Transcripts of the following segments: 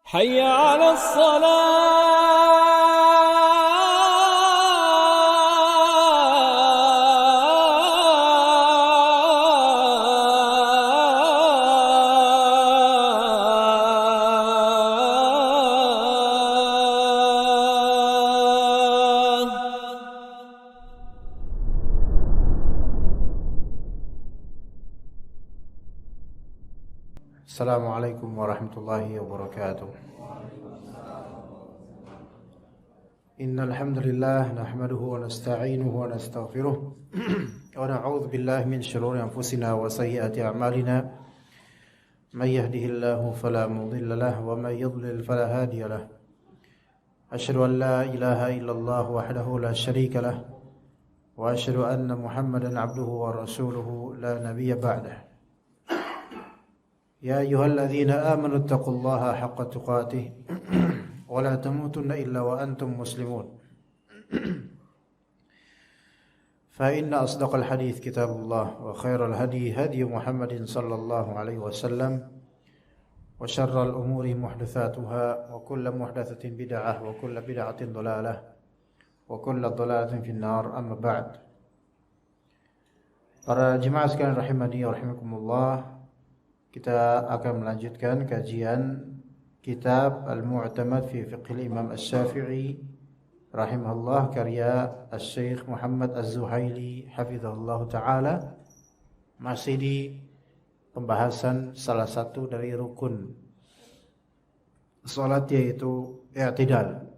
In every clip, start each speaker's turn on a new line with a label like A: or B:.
A: حي على الصلاة.
B: السلام عليكم ورحمة الله وبركاته. إن الحمد لله نحمده ونستعينه ونستغفره ونعوذ بالله من شرور أنفسنا وسيئات أعمالنا. من يهده الله فلا مضل له ومن يضلل فلا هادي له. أشهد أن لا إله إلا الله وحده لا شريك له وأشهد أن محمدا عبده ورسوله لا نبي بعده. يا أيها الذين آمنوا اتقوا الله حق تقاته ولا تموتن إلا وأنتم مسلمون. فإن أصدق الحديث كتاب الله وخير الهدي هدي محمد صلى الله عليه وسلم وشر الأمور محدثاتها وكل محدثة بدعة وكل بدعة ضلالة وكل ضلالة في النار. أما بعد. Para jemaah sekalian rahimani wa rahimakumullah, kita akan melanjutkan kajian kitab Al-Mu'tamad fi Fiqh Imam Asy-Syafi'i rahimahullah karya Asy-Syaikh Muhammad Az-Zuhaili hafizahullah taala, masih di pembahasan salah satu dari rukun salat, yaitu i'tidal.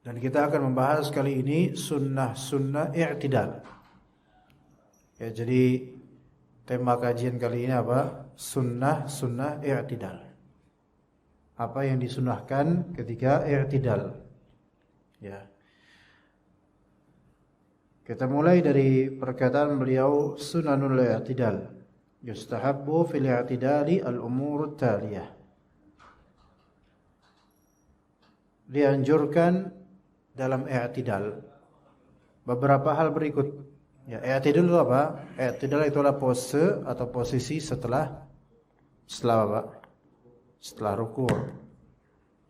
B: Dan kita akan membahas kali ini sunnah-sunnah i'tidal. Ya, jadi tema kajian kali ini apa? Sunnah i'tidal. Apa yang disunahkan ketika i'tidal. Ya. Kita mulai dari perkataan beliau, sunanul i'tidal. Yustahabbu fil i'tidali al-umurut taliyah. Dianjurkan dalam i'tidal beberapa hal berikut. Ya, i'tidal itu apa? I'tidal itu adalah pose atau posisi setelah apa? Setelah ruku'.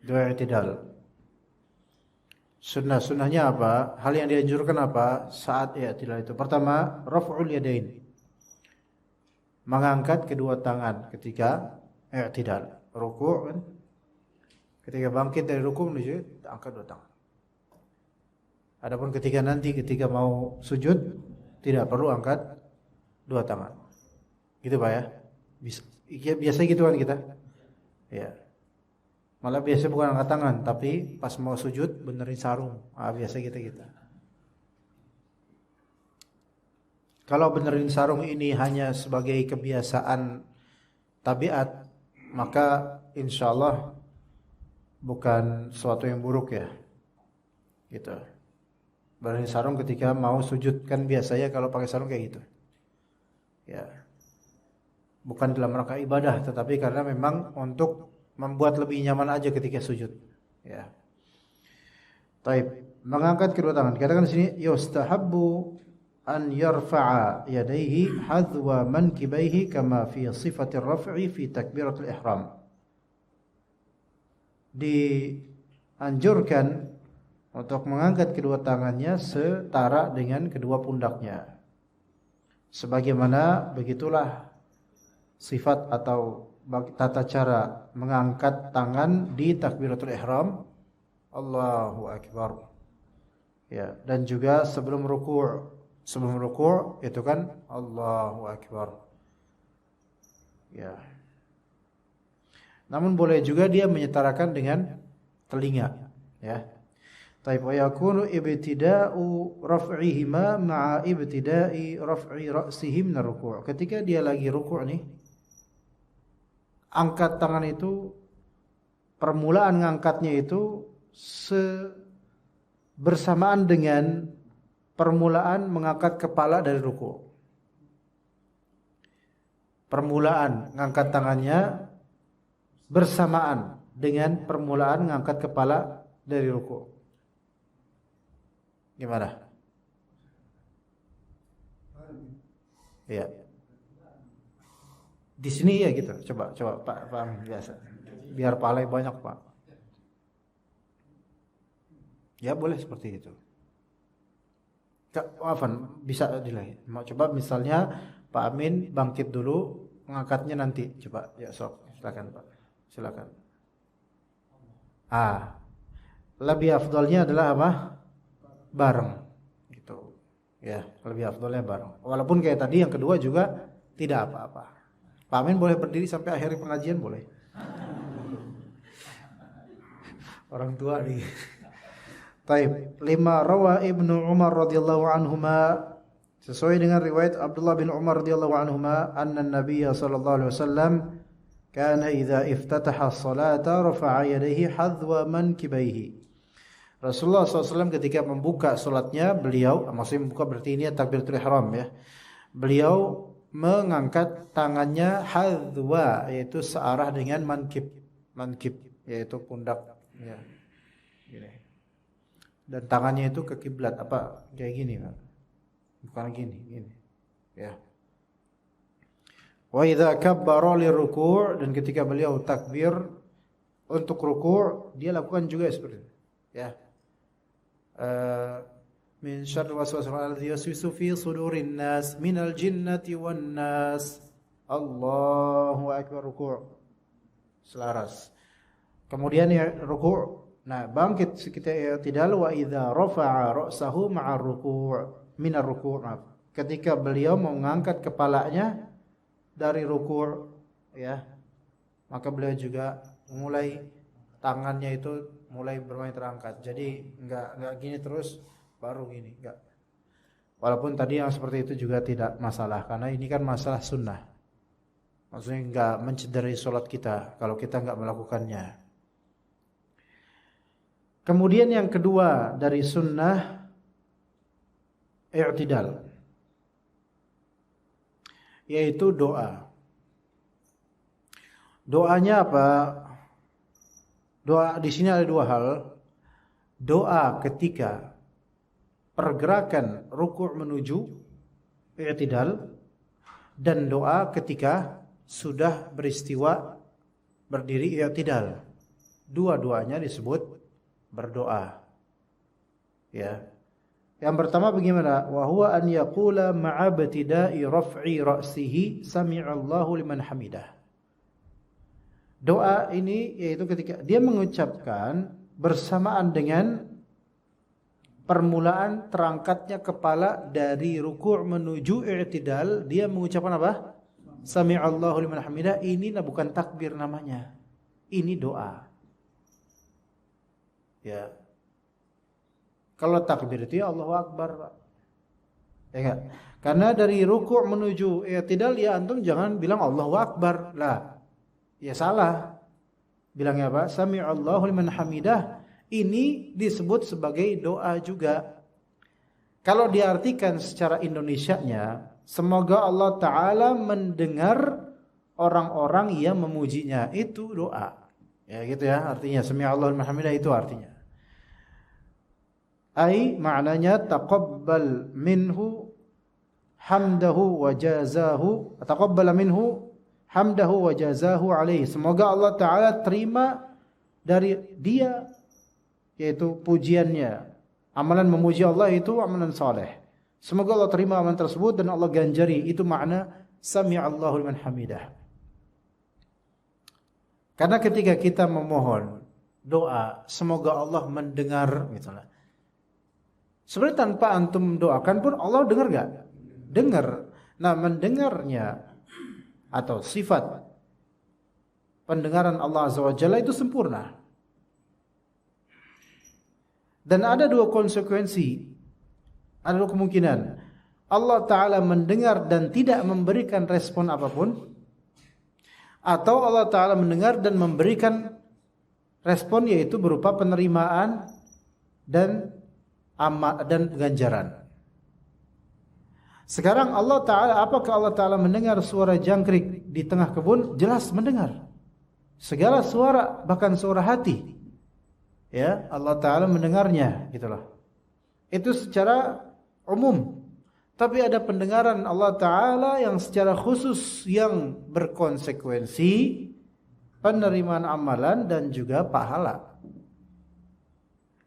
B: Itu i'tidal. Sunnah-sunnahnya apa? Hal yang dianjurkan apa saat i'tidal itu? Pertama, raf'ul yadain. Mengangkat kedua tangan ketika i'tidal. Ruku' kan? Ketika bangkit dari ruku' menuju angkat dua tangan. Adapun ketika mau sujud, tidak perlu angkat dua tangan. Gitu Pak ya? Biasa gitu kan kita? Ya. Malah biasa bukan angkat tangan, tapi pas mau sujud benerin sarung. Biasa kita. Kalau benerin sarung ini hanya sebagai kebiasaan tabiat, maka insyaallah bukan sesuatu yang buruk ya. Gitu. Benerin sarung ketika mau sujud, kan biasanya kalau pakai sarung kayak gitu. Ya. Bukan dalam rangka ibadah, tetapi karena memang untuk membuat lebih nyaman aja ketika sujud. Ya. Taib. Mengangkat kedua tangan. Katakan di sini, yustahabbu an yarfa'a yadayhi hadwa mankibaihi kama fi sifatir raf'i fi takbiratul ihram. Dianjurkan untuk mengangkat kedua tangannya setara dengan kedua pundaknya. Sebagaimana begitulah sifat atau tata cara mengangkat tangan di takbiratul ihram, Allahu akbar. Ya, dan juga sebelum ruku'. Sebelum ruku' itu kan Allahu akbar. Ya. Namun boleh juga dia menyetarakan dengan telinga, ya. Taib wa yakunu ibtida'u raf'ihima ma'a ibtida'i raf'i ra'sihi min ar-ruku'. Ketika dia lagi ruku' nih, angkat tangan itu, permulaan ngangkatnya itu bersamaan dengan permulaan mengangkat kepala dari ruku'. Permulaan ngangkat tangannya bersamaan dengan permulaan ngangkat kepala dari ruku'. Gimana? Ya. Di sini ya gitu. Coba Pak paham biasa. biar pahalanya banyak, Pak. Ya boleh seperti itu. Maafan, bisa dilai. Coba misalnya Pak Amin bangkit dulu, mengangkatnya nanti. Coba, ya sok, silakan Pak. Silakan. Lebih afdolnya adalah apa? Bareng. Gitu. Ya, lebih afdolnya bareng. Walaupun kayak tadi yang kedua juga tidak apa-apa. Pak Amin boleh berdiri sampai akhir pengajian boleh. Orang tua nih. Taib. 5 rawa Ibnu Umar radhiyallahu anhuma, sesuai dengan riwayat Abdullah bin Umar radhiyallahu anhuma, anna Nabiy sallallahu alaihi wasallam kana idza iftataha as-salata rafa'a yadayhi hadwa mankibaihi. Rasulullah SAW ketika membuka salatnya, beliau, maksudnya membuka berarti ini takbiratul ihram ya. Beliau mengangkat tangannya hadwa, yaitu searah dengan mankib yaitu pundak ya. Gini. Dan tangannya itu ke kiblat, apa kayak gini kan? Bukan gini ya. Wa idza kabbara liruku', dan ketika beliau takbir untuk ruku', dia lakukan juga seperti itu ya. Min syarri waswasil alladzi yuwaswisu fi sudurin nas minal jinnati wan nas. Allahu akbar, ruku'. Selaras. Kemudian ya ruku'. Nah, bangkit sekitar i'tidal, wa idza rafa'a ra'sahu ma'a ruku' minar ruku'. Ketika beliau mengangkat kepalanya dari ruku' ya, maka beliau juga mulai tangannya itu mulai bermain terangkat. Jadi enggak gini terus baru gini, enggak. Walaupun tadi yang seperti itu juga tidak masalah, karena ini kan masalah sunnah. Maksudnya enggak mencederai salat kita kalau kita enggak melakukannya. Kemudian yang kedua dari sunnah i'tidal, yaitu doa. Doanya apa? Doa di sini ada dua hal. Doa ketika pergerakan ruku' menuju i'tidal, dan doa ketika sudah beristiwa berdiri i'tidal. Dua-duanya disebut berdoa. Ya. Yang pertama bagaimana? Wa huwa an yaqula ma'a ibtida'i raf'i ra'sihi sami'allahu liman hamidah. Doa ini yaitu ketika dia mengucapkan bersamaan dengan permulaan terangkatnya kepala dari ruku' menuju i'tidal, dia mengucapkan apa? Sami'allahu liman hamidah. Ini bukan takbir namanya. Ini doa. Ya. Kalau takbir itu ya Allahu Akbar, Pak. Ya enggak? Karena dari ruku' menuju i'tidal ya antum jangan bilang Allahu Akbar. Lah. Ya salah. Bilangnya apa? Sami'allahu liman hamidah. Ini disebut sebagai doa juga. Kalau diartikan secara Indonesianya, semoga Allah Ta'ala mendengar orang-orang yang memujinya. Itu doa. Ya gitu ya, artinya sami'allahu liman hamidah itu artinya. Ai maknanya taqabbal minhu hamdahu wa jazahu, taqabbala minhu hamdahu wa jazahu alaihi. Semoga Allah Ta'ala terima dari dia, yaitu pujiannya. Amalan memuji Allah itu amalan saleh. Semoga Allah terima amalan tersebut dan Allah ganjari. Itu makna sami'allahu liman hamidah. Karena ketika kita memohon doa, semoga Allah mendengar misalnya. Sebenarnya tanpa antum doakan pun Allah dengar gak? Dengar. Nah, mendengarnya atau sifat pendengaran Allah Azza wa Jalla itu sempurna. Dan ada dua konsekuensi, ada dua kemungkinan. Allah Ta'ala mendengar dan tidak memberikan respon apapun, atau Allah Ta'ala mendengar dan memberikan respon, yaitu berupa penerimaan dan ganjaran. Sekarang Allah Ta'ala, apakah Allah Ta'ala mendengar suara jangkrik di tengah kebun? Jelas mendengar. Segala suara, bahkan suara hati. Ya, Allah Ta'ala mendengarnya, gitulah. Itu secara umum. Tapi ada pendengaran Allah Ta'ala yang secara khusus, yang berkonsekuensi penerimaan amalan dan juga pahala.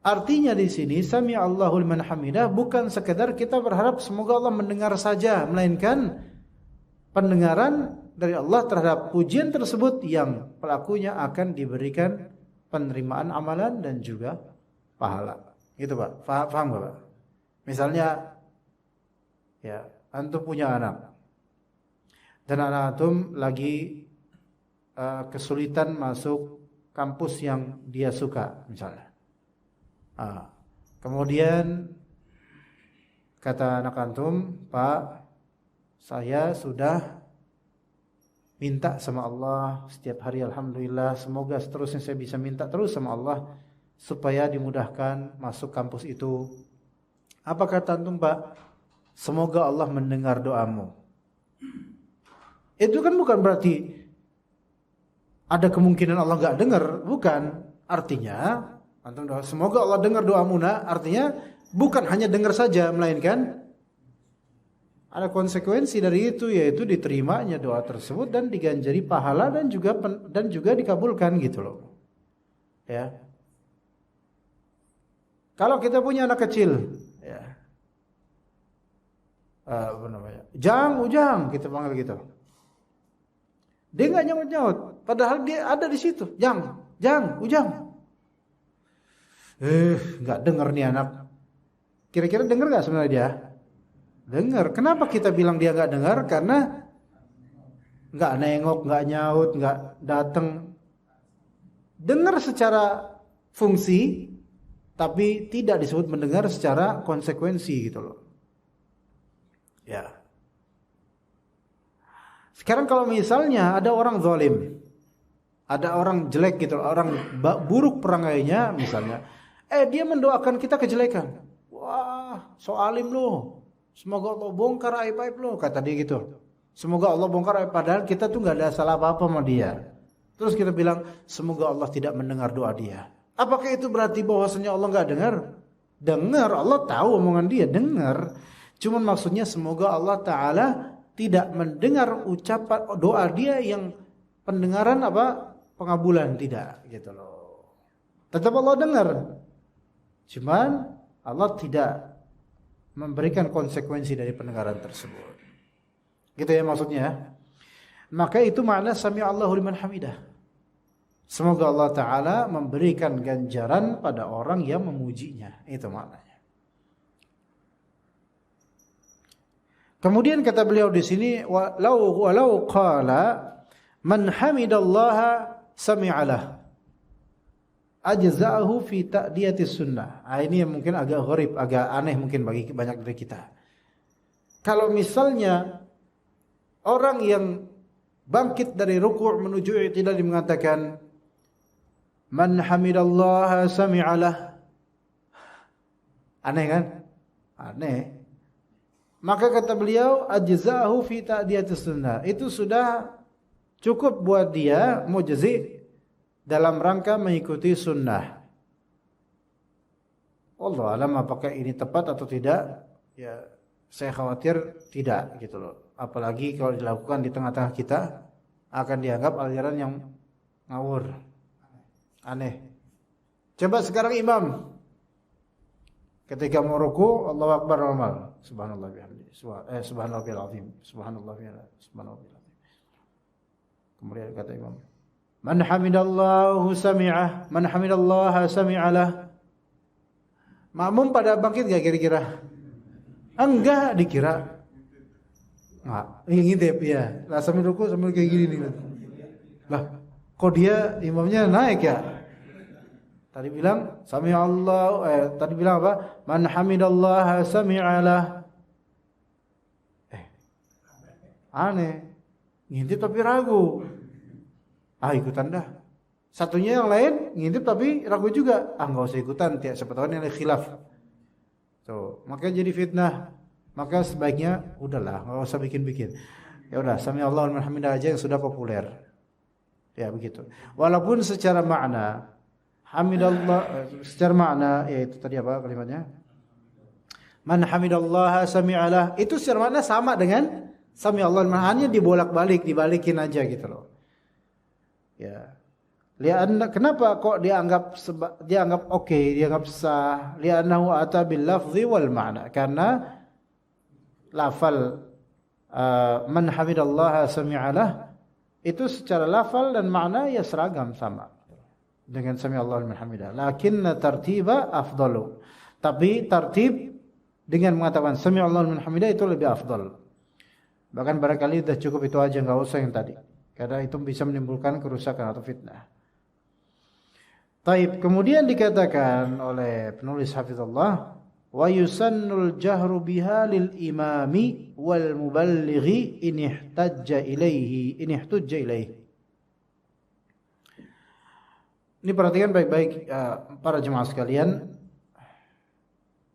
B: Artinya di sini sami'allahu liman hamidah bukan sekedar kita berharap semoga Allah mendengar saja, melainkan pendengaran dari Allah terhadap pujian tersebut yang pelakunya akan diberikan penerimaan amalan dan juga pahala. Gitu Pak. Paham enggak Pak? Misalnya ya, antum punya anak. Dan anak antum lagi kesulitan masuk kampus yang dia suka misalnya. Kemudian kata anak antum, Pak, saya sudah minta sama Allah setiap hari, alhamdulillah, semoga seterusnya saya bisa minta terus sama Allah supaya dimudahkan masuk kampus itu. Apa kata antum, Pak? Semoga Allah mendengar doamu. Itu kan bukan berarti ada kemungkinan Allah gak dengar, bukan. Artinya antum doa, semoga Allah dengar doamu nak, artinya bukan hanya dengar saja, melainkan ada konsekuensi dari itu, yaitu diterimanya doa tersebut dan diganjari pahala dan juga dikabulkan gitu loh. Ya. Kalau kita punya anak kecil, ya. Apa namanya? Ujang kita panggil gitu. Dia enggak nyaut-nyaut, padahal dia ada di situ. Ujang. Nggak dengar nih anak. Kira-kira dengar nggak sebenarnya dia? Dengar. Kenapa kita bilang dia nggak dengar? Karena nggak nengok, nggak nyaut, nggak datang. Dengar secara fungsi, tapi tidak disebut mendengar secara konsekuensi gitu loh. Ya. Sekarang kalau misalnya ada orang zalim, ada orang jelek gitu, orang buruk perangainya misalnya. Dia mendoakan kita kejelekan. Wah, so alim lo. Semoga Allah bongkar aib-aib lo, kata dia gitu. Semoga Allah bongkar aib, padahal kita tuh nggak ada salah apa-apa sama dia. Terus kita bilang, semoga Allah tidak mendengar doa dia. Apakah itu berarti bahwasanya Allah nggak dengar? Dengar, Allah tahu omongan dia, dengar. Cuman maksudnya semoga Allah Ta'ala tidak mendengar ucapan doa dia yang pendengaran apa? Pengabulan, tidak gitu loh. Tetap Allah dengar. Cuman Allah tidak memberikan konsekuensi dari pendengaran tersebut. Gitu ya maksudnya. Maka itu makna sami'allahu liman hamidah. Semoga Allah Ta'ala memberikan ganjaran pada orang yang memujinya. Itu maknanya. Kemudian kata beliau di sini, walau qala man hamidallaha sami'alah ajza'ahu fi ta'diyatis sunnah. Ini yang mungkin agak gharib, agak aneh mungkin bagi banyak dari kita. Kalau misalnya orang yang bangkit dari ruku' menuju i'tidal mengatakan man hamidallaha sami'alah. Aneh kan? Aneh. Maka kata beliau ajza'ahu fi ta'diyatis sunnah. Itu sudah cukup buat dia mujzi' dalam rangka mengikuti sunnah. Allah alam apakah ini tepat atau tidak? Ya, saya khawatir tidak gitu loh. Apalagi kalau dilakukan di tengah-tengah kita akan dianggap aliran yang ngawur, aneh. Coba sekarang imam ketika mau ruku, Allahu Akbar normal, subhanallah bihamdi, subhanallahil azim, subhanallahil azim. Kemudian kata imam, man hamidallahu sami'ah, man hamidallaha sami'alah. Makmum pada bangkit gak kira-kira? Enggak dikira. Ngintip ya. Lah sambil ruku sambil kayak gini nih. Lah, kok dia imamnya naik ya? Tadi bilang tadi bilang apa? Man hamidallaha sami'alah. Aneh. Ngintip tapi ragu. Ikutan dah. Satunya yang lain ngintip tapi ragu juga. Enggak usah ikutan, tiap siapa tahu ini khilaf. Tuh, makanya jadi fitnah. Maka sebaiknya udahlah, enggak usah bikin-bikin. Ya udah, sami Allahu liman hamidah aja yang sudah populer. Ya begitu. Walaupun secara makna hamidallah, secara makna yaitu tadi apa kalimatnya? Man hamidallaha sami'alah. Itu secara makna sama dengan sami Allah, hanya dibolak-balik, dibalikin aja gitu loh. Ya. Kenapa kok dianggap oke, dianggap sah? Li'annahu ata bil lafzi wal ma'na. Karena lafal man hamidallaha sami'alah itu secara lafal dan makna ya seragam sama dengan sami'allahu liman hamidah. Lakinna tartiba afdalu. Tapi tartib dengan mengatakan sami'allahu liman hamidah itu lebih afdal. Bahkan barangkali sudah cukup itu aja, enggak usah yang tadi. Karena itu bisa menimbulkan kerusakan atau fitnah. Taib, kemudian dikatakan oleh penulis hafizallah, wa yusannul jahru biha lil imami wal muballighi in ihtujja ilaihi. Ini perhatikan baik-baik para jemaah sekalian.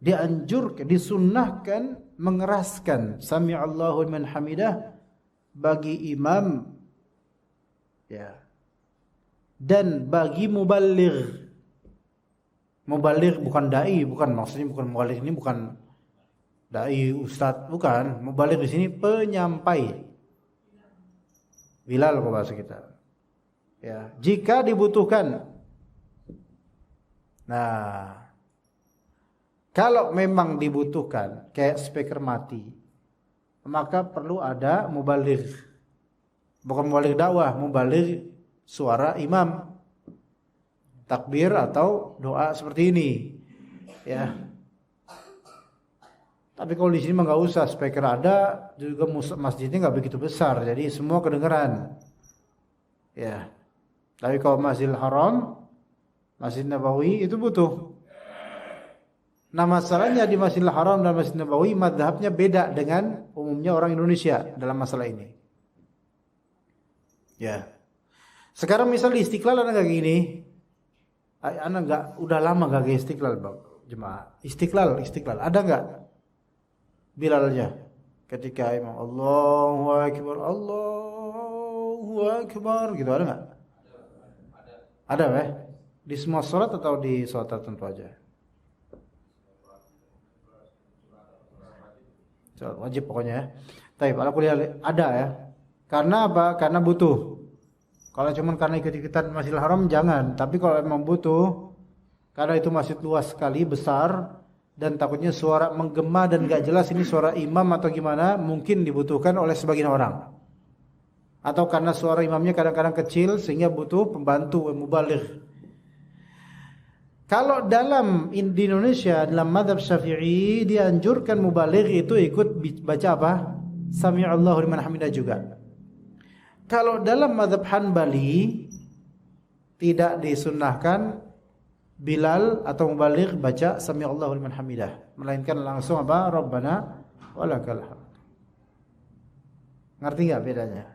B: Dianjurkan, disunnahkan mengeraskan sami'allahu liman hamidah bagi imam, ya, dan bagi muballigh. Muballigh bukan dai, bukan, maksudnya bukan muballigh ini bukan dai ustaz, bukan. Muballigh di sini penyampai. Bilal kalau bahasa kita. Ya, jika dibutuhkan. Nah, kalau memang dibutuhkan kayak speaker mati, maka perlu ada mubaligh. Bukan mubaligh dakwah, mubaligh suara imam. Takbir atau doa seperti ini. Ya. Tapi kalau di sini mah enggak usah, speaker ada, juga masjidnya enggak begitu besar, jadi semua kedengaran. Ya. Tapi kalau Masjidil Haram, Masjid Nabawi itu butuh. Nah, masalahnya di Masjidil Haram dan Masjid Nabawi mazhabnya beda dengan umumnya orang Indonesia dalam masalah ini. Ya. Sekarang misal di Istiqlal ada enggak gini? Ana enggak, udah lama enggak ke Istiqlal, Bang, jemaah. Istiqlal ada enggak Bilalnya ketika imam Allahu Akbar gitu, ada enggak? Ada, di semua salat atau di salat tertentu aja? Wajib pokoknya ya. Taib, ala kuliah ada ya. Karena apa? Karena butuh. Kalau cuma karena ikut-ikutan Masjidil Haram jangan. Tapi kalau memang butuh, karena itu masjid luas sekali, besar, dan takutnya suara menggema dan gak jelas ini suara imam atau gimana, mungkin dibutuhkan oleh sebagian orang. Atau karena suara imamnya kadang-kadang kecil sehingga butuh pembantu mubaligh. Kalau di Indonesia dalam mazhab Syafi'i dianjurkan mubaligh itu ikut baca apa? Sami'allahu liman hamidah juga. Kalau dalam mazhab Hanbali tidak disunnahkan Bilal atau mubaligh baca Sami'allahu liman hamidah, melainkan langsung apa? Rabbana walakal hamd. Ngerti enggak bedanya?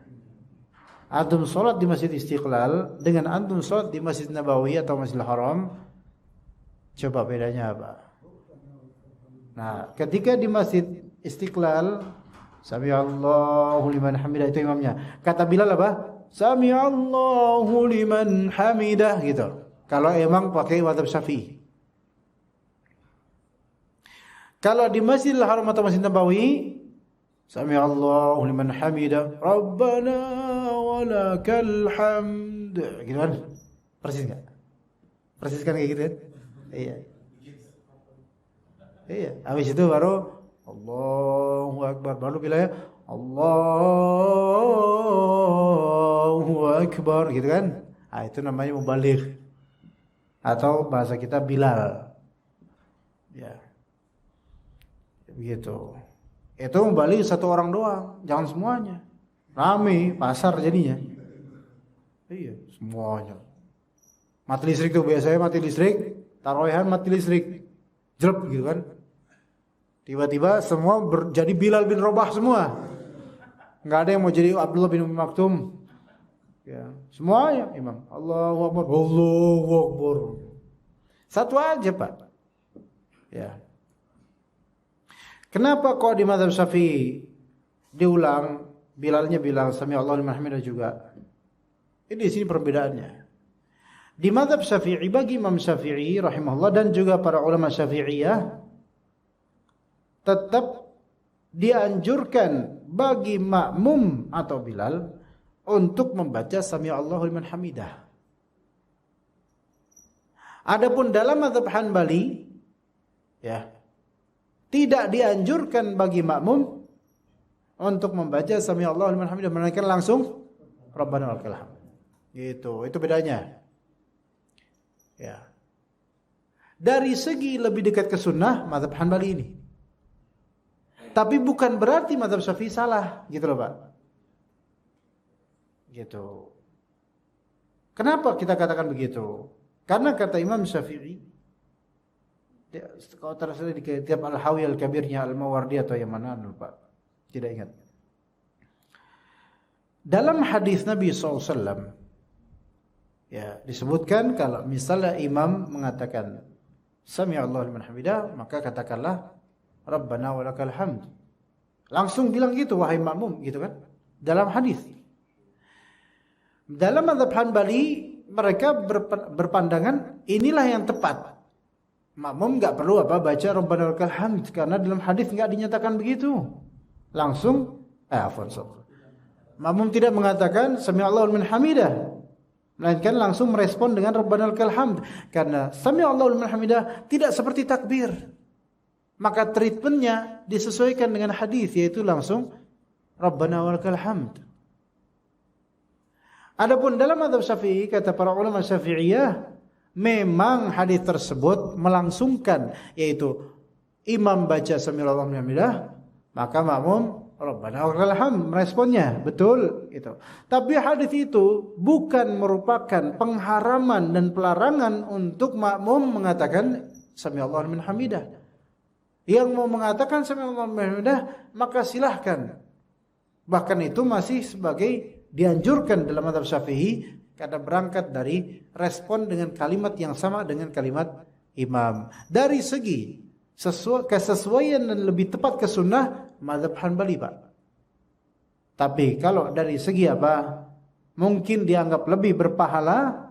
B: Antum salat di Masjid Istiqlal dengan antum salat di Masjid Nabawi atau Masjidil Haram, coba bedanya apa? Nah, ketika di Masjid Istiqlal, Sami'allahu liman hamidah itu imamnya. Kata Bilal apa? Sami'allahu liman hamidah gitu. Kalau emang pakai mazhab Syafi'i. Kalau di Masjidil Haram atau Masjid Nabawi, Sami'allahu liman hamidah, Rabbana walakal hamd. Gitu kan? Persis enggak? Persis kan kayak gitu kan? Iya. Iya, habis itu baru Allahu Akbar, baru bilangnya Allahu Akbar gitu kan? Ah, itu namanya mubaligh. Atau bahasa kita Bilal. Ya. Begitu. Itu mubaligh satu orang doang, jangan semuanya. Rame pasar jadinya. Iya, semuanya. Mati listrik tuh biasanya mati listrik, tarawih mati listrik. Jelek gitu kan. Tiba-tiba semua jadi Bilal bin Rabah semua. Enggak ada yang mau jadi Abdullah bin Maktum. Ya, semuanya imam. Allahu Akbar, Allahu Akbar. Satu aja, Pak. Ya. Kenapa kok di mazhab Syafi'i diulang, Bilalnya bilang Sami'allahu liman hamidah juga? Ini di sini perbedaannya. Di mazhab Syafi'i bagi Imam Syafi'i rahimahullah dan juga para ulama Syafi'iyah tetap dianjurkan bagi makmum atau Bilal untuk membaca Sami'allahu liman hamidah. Adapun dalam mazhab Hanbali, ya, tidak dianjurkan bagi makmum untuk membaca sami Allahu liman hamidah, melainkan langsung Rabbana walakal hamd. Gitu, itu bedanya. Ya. Dari segi lebih dekat ke sunnah mazhab Hanbali ini. Tapi bukan berarti mazhab Syafi'i salah, gitu loh, Pak. Gitu. Kenapa kita katakan begitu? Karena kata Imam Syafi'i, kalau terasa di kitab Al-Hawi Al-Kabirnya Al-Mawardi atau yang mana, lupa, tidak ingat. Dalam hadis Nabi SAW, ya, disebutkan kalau misalnya imam mengatakan Sami Allahu liman hamidah, maka katakanlah Rabbana walakal hamd. Langsung bilang gitu, wahai makmum, gitu kan? Dalam hadis. Dalam mazhab Hanbali, mereka berpandangan inilah yang tepat. Makmum enggak perlu baca Rabbana walakal hamd, karena dalam hadis enggak dinyatakan begitu. Langsung makmum tidak mengatakan Sami Allahu liman hamidah, melainkan langsung merespon dengan Rabbana walakal hamd, karena Sami Allahu liman hamidah tidak seperti takbir. Maka treatmentnya disesuaikan dengan hadis, yaitu langsung Rabbana walakal hamd. Adapun dalam mazhab Syafi'i, kata para ulama Syafi'iyah, memang hadis tersebut melangsungkan, yaitu imam baca sami Allahu liman hamidah, maka makmum Rabbana walakal hamd meresponnya, betul itu. Tapi hadis itu bukan merupakan pengharaman dan pelarangan untuk makmum mengatakan sami Allahu liman hamidah. Yang mau mengatakan sami Allahu liman hamidah, maka silahkan. Bahkan itu masih sebagai dianjurkan dalam mazhab Syafi'i, karena berangkat dari respon dengan kalimat yang sama dengan kalimat imam. Dari segi kesesuaian dan lebih tepat ke sunnah, mazhab Hanbali, Pak. Tapi kalau dari segi apa? Mungkin dianggap lebih berpahala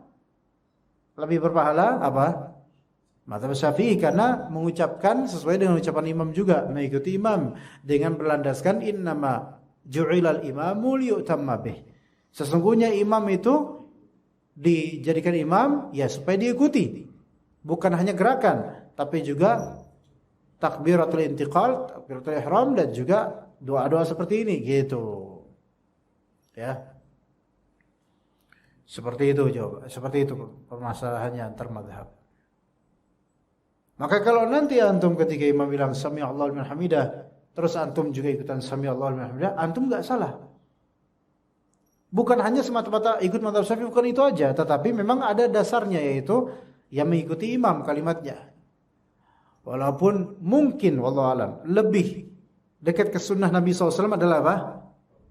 B: apa? Mazhab Syafi'i, karena mengucapkan sesuai dengan ucapan imam juga, mengikuti imam dengan berlandaskan innama ju'ilal imamu liyutamma bih. Sesungguhnya imam itu dijadikan imam ya supaya diikuti. Bukan hanya gerakan, tapi juga takbiratul intiqal, takbiratul ihram, dan juga doa-doa seperti ini, gitu. Ya. Seperti itu jawab. Seperti itu permasalahannya antar mazhab. Maka kalau nanti antum ketika imam bilang sami Allahu liman hamidah, terus antum juga ikutan sami Allahu liman hamidah, antum enggak salah. Bukan hanya semata-mata ikut mazhab Syafi'i, bukan itu aja, tetapi memang ada dasarnya, yaitu yang mengikuti imam kalimatnya. Walaupun mungkin wallahu alam lebih dekat ke sunnah Nabi SAW adalah apa?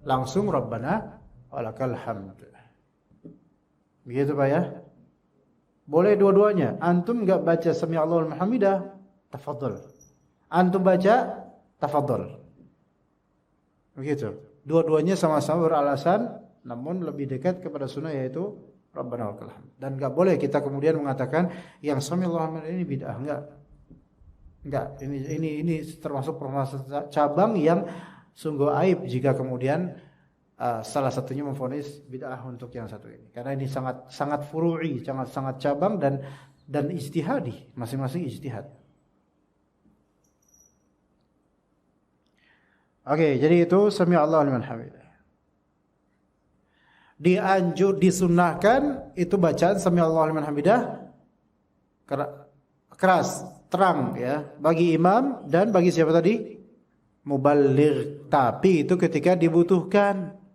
B: Langsung Rabbana walakal hamd. Begitu Pak ya? Boleh dua-duanya. Antum enggak baca sami Allahu liman hamidah, tafadhol. Antum baca, tafadhol. Begitu. Dua-duanya sama-sama beralasan, namun lebih dekat kepada sunnah, yaitu Rabbana walakal hamd. Dan enggak boleh kita kemudian mengatakan yang sami Allahu liman ini bid'ah, enggak. Ini termasuk permasalahan cabang yang sungguh aib jika kemudian salah satunya memvonis bid'ah untuk yang satu ini. Karena ini sangat furu'i, sangat cabang dan ijtihadi, masing-masing ijtihad. Oke, jadi itu sami Allahu liman hamidah. Disunnahkan itu bacaan sami Allahu liman hamidah keras, terang ya, bagi imam dan bagi siapa tadi? Muballigh. Tapi itu ketika dibutuhkan.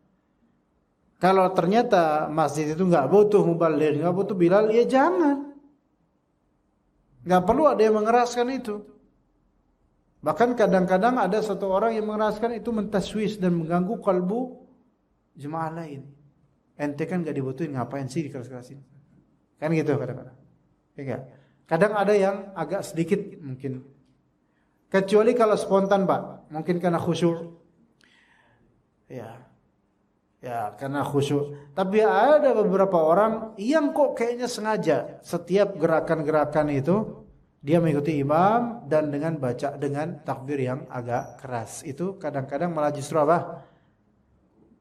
B: Kalau ternyata masjid itu enggak butuh muballigh, enggak butuh Bilal, ya jangan. Enggak perlu ada yang mengeraskan itu. Bahkan kadang-kadang ada satu orang yang mengeraskan itu mentaswis dan mengganggu kalbu jemaah lain. Ente kan enggak dibutuhin, ngapain sih dikeras-kerasin? Kan gitu kadang-kadang. Ya, kadang ada yang agak sedikit mungkin. Kecuali kalau spontan, Pak. Mungkin karena khusyuk. Ya, karena khusyuk. Tapi ada beberapa orang yang kok kayaknya sengaja setiap gerakan-gerakan itu dia mengikuti imam dan dengan baca dengan takbir yang agak keras. Itu kadang-kadang malah justru apa?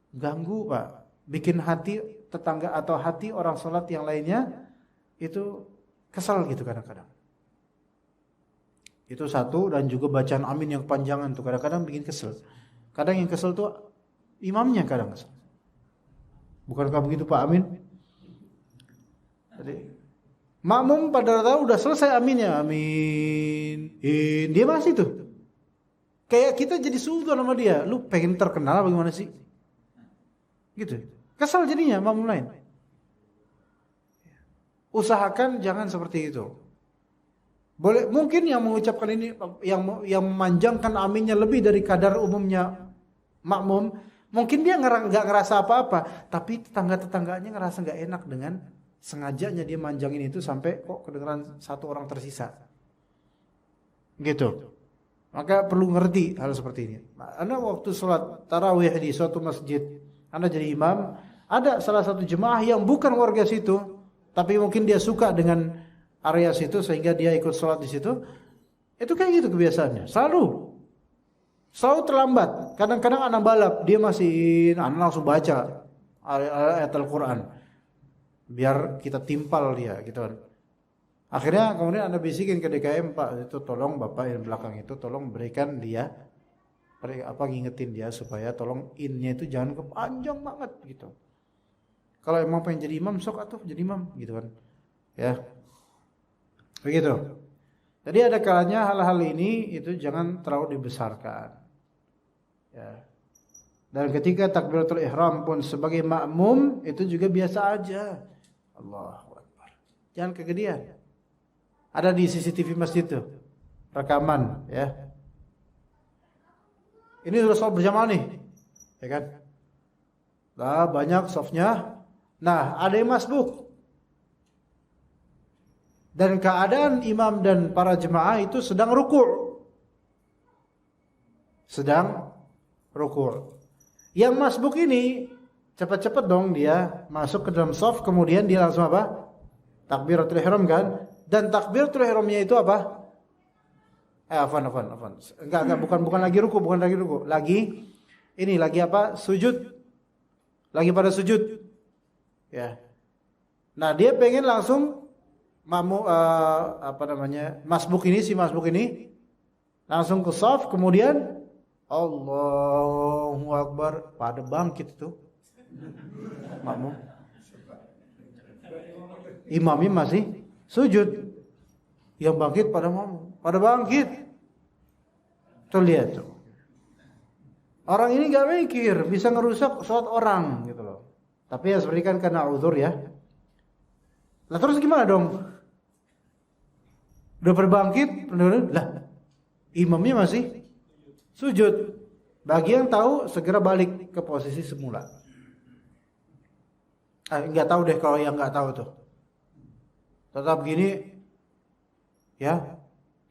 B: Ganggu, Pak. Bikin hati tetangga atau hati orang sholat yang lainnya itu Kesal gitu kadang-kadang. Itu satu, dan juga bacaan amin yang kepanjangan tuh kadang-kadang bikin kesel. Kadang yang kesel tuh imamnya kadang kesel. Bukankah begitu Pak Amin? Jadi makmum pada tahu udah selesai aminnya, amin. Dia masih tuh. Kayak kita jadi suudon sama dia. Lu pengen terkenal bagaimana sih? Gitu. Kesal jadinya makmum lain. Usahakan jangan seperti itu. Boleh, mungkin yang mengucapkan ini yang memanjangkan aminnya lebih dari kadar umumnya makmum, mungkin dia nggak ngerasa apa-apa, tapi tetangga-tetangganya ngerasa nggak enak dengan sengajanya dia manjangin itu sampai kok kedengeran satu orang tersisa. Gitu. Maka perlu ngerti hal seperti ini. Anda waktu sholat tarawih di suatu masjid, Anda jadi imam, ada salah satu jemaah yang bukan warga situ, tapi mungkin dia suka dengan area situ sehingga dia ikut sholat di situ. Itu kayak gitu kebiasaannya. Selalu terlambat. Kadang-kadang anak balap, dia masih anak langsung baca ayat Al-Quran. Biar kita timpal dia gitu kan. Akhirnya kemudian Anda bisikin ke DKM, Pak, itu tolong Bapak yang belakang itu tolong berikan dia ngingetin dia supaya tolong innya itu jangan kepanjang banget gitu. Kalau emang pengen jadi imam sok atuh jadi imam gitu kan. Ya. Begitu. Jadi ada kalanya hal-hal ini itu jangan terlalu dibesarkan. Ya. Dan ketika takbiratul ihram pun sebagai makmum itu juga biasa aja. Allahu Akbar. Jangan kegedean. Ada di CCTV masjid tuh. Rekaman ya. Ini sudah sholat berjamaah nih. Ya kan? Nah, banyak softnya. Nah, ada yang masbuk. Dan keadaan imam dan para jemaah itu sedang ruku'. Yang masbuk ini cepat-cepat dong dia masuk ke dalam shaf, kemudian dia langsung apa? Takbiratul ihram kan? Dan takbiratul ihramnya itu apa? Afwan. Enggak, bukan lagi ruku. Lagi apa? Sujud. Lagi pada sujud. Ya. Nah, dia pengen langsung masbuk ini langsung ke shaf, kemudian Allahu Akbar, pada bangkit itu makmum. Imamnya masih sujud. Yang bangkit pada makmum, pada bangkit. Tuh lihat tuh. Orang ini enggak mikir bisa ngerusak sholat orang gitu loh. Tapi ya seperti kan karena uzur ya. Lah terus gimana dong? Udah berbangkit, lah imamnya masih sujud. Bagi yang tahu segera balik ke posisi semula. Enggak tahu deh kalau yang enggak tahu tuh. Tetap gini, ya.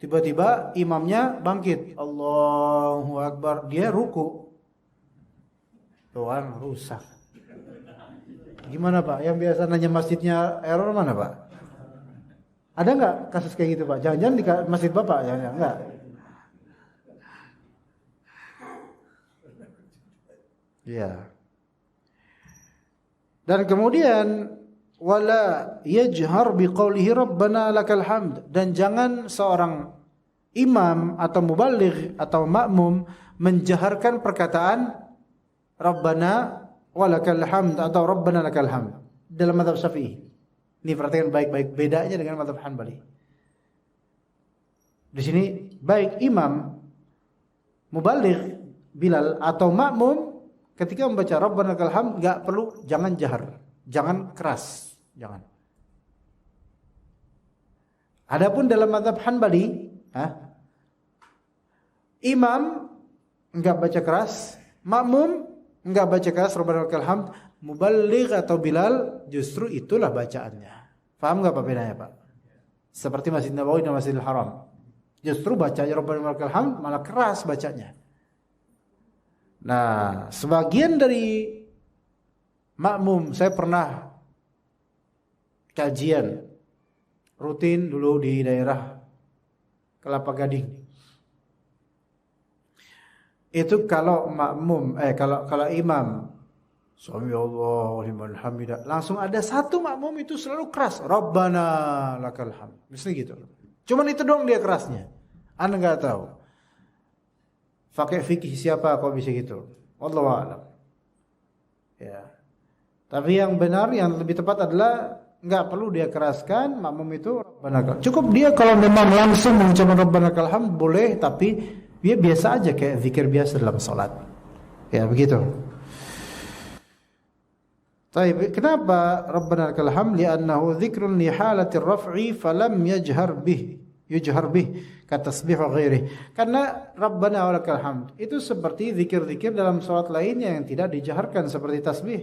B: Tiba-tiba imamnya bangkit, Allahu Akbar, dia ruku. Tuhan rusak. Gimana Pak? Yang biasa nanya masjidnya error mana Pak? Ada nggak kasus kayak gitu Pak? Jangan-jangan di masjid Bapak? Jangan enggak. Ya. Dan kemudian wala yajhar biqaulihi rabbana lakal hamd, dan jangan seorang imam atau muballigh atau makmum menjaharkan perkataan rabbana walakal hamd atau rabbana lakal hamd dalam mazhab Syafi'i. Ini perhatikan baik-baik bedanya dengan mazhab Hanbali. Di sini baik imam, muballigh, Bilal atau makmum ketika membaca rabbana lakal hamd enggak perlu, jangan jahar, jangan keras, jangan. Adapun dalam mazhab Hanbali, imam enggak baca keras, makmum enggak baca keras rabbana lakal hamd, muballigh atau Bilal justru itulah bacaannya. Paham enggak Pak bedanya Pak? Seperti Masjid Nabawi dan Masjidil Haram. Justru bacanya rabbana lakal hamd malah keras bacanya. Nah, sebagian dari makmum, saya pernah kajian rutin dulu di daerah Kelapa Gading. Itu kalau makmum kalau imam Sami Allahu liman hamidah. Langsung ada satu makmum itu selalu keras. Rabbana lakal hamd. Misalnya gitu. Cuman itu doang dia kerasnya. Anda enggak tahu. Pakai fikih siapa kok bisa gitu. Wallahu a'lam. Ya. Tapi yang benar, yang lebih tepat adalah enggak perlu dia keraskan makmum itu Rabbana lakal. Cukup dia kalau memang langsung mengucapkan Rabbana lakal hamd boleh, tapi dia biasa aja kayak zikir biasa dalam salat. Ya, begitu. Baik, kenapa Rabbana lakal hamd? Li'annahu dzikrun li halatir raf'i falam yujhar bih katasbih wa ghairihi. Karena Rabbana walakal hamd itu seperti zikir-zikir dalam salat lainnya yang tidak dijaharkan seperti tasbih.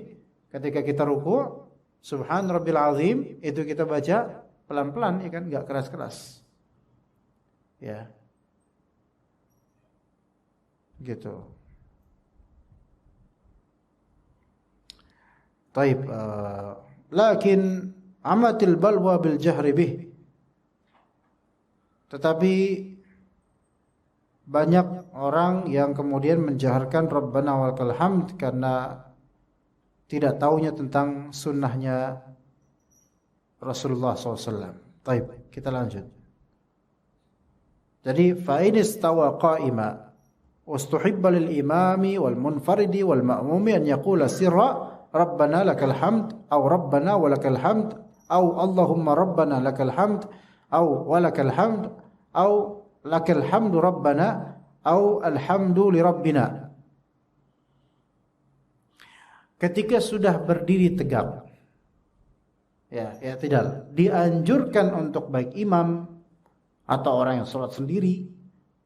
B: Ketika kita ruku', subhan rabbil azim, itu kita baca pelan-pelan, ya kan, enggak keras-keras. Ya. Gitu. Taib, lakin amatil balwa bil jahri bih. Tetapi banyak orang yang kemudian menjaharkan Rabbana walakal hamd karena tidak tahunya tentang sunnahnya Rasulullah SAW. Taib, kita lanjut. Jadi, fa in istawa qa'ima wastuhibba lil imami wal munfaridi wal ma'mumi an yaqula sirra Rabbana lakal hamd, atau Rabbana walakal hamd, atau Allahumma Rabbana lakal hamd, atau walakal hamd, atau lakal hamdu Rabbana, atau alhamdu li Rabbina. Ketika sudah berdiri tegak, ya tidak dianjurkan untuk baik imam atau orang yang sholat sendiri